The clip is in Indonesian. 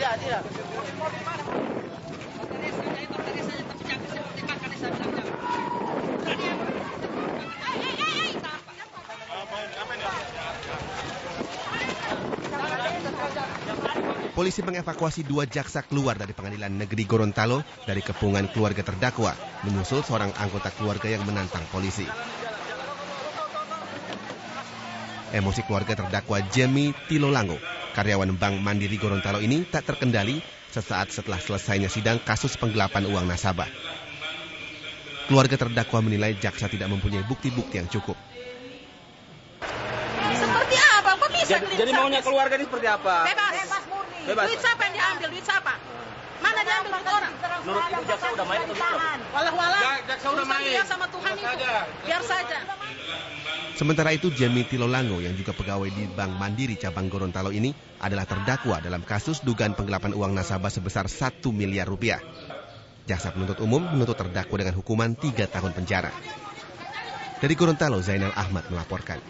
Tidak. Polisi mengevakuasi 2 jaksa keluar dari Pengadilan Negeri Gorontalo dari kepungan keluarga terdakwa, menyusul seorang anggota keluarga yang menantang polisi. Emosi keluarga terdakwa Jemi Tilolango, karyawan Bank Mandiri Gorontalo ini tak terkendali sesaat setelah selesainya sidang kasus penggelapan uang nasabah. Keluarga terdakwa menilai jaksa tidak mempunyai bukti-bukti yang cukup. Seperti apa? Kok bisa? Jadi maunya keluarga ini seperti apa? Bebas murni. Duit siapa yang diambil? Duit siapa? Mana diambil duit orang? Menurut Ibu jaksa udah main atau belum? Walah. Jaksa udah main. Dia sama Tuhan itu. Biar saja. Sementara itu, Jemi Tilolango yang juga pegawai di Bank Mandiri cabang Gorontalo ini adalah terdakwa dalam kasus dugaan penggelapan uang nasabah sebesar 1 miliar rupiah. Jaksa penuntut umum menuntut terdakwa dengan hukuman 3 tahun penjara. Dari Gorontalo, Zainal Ahmad melaporkan.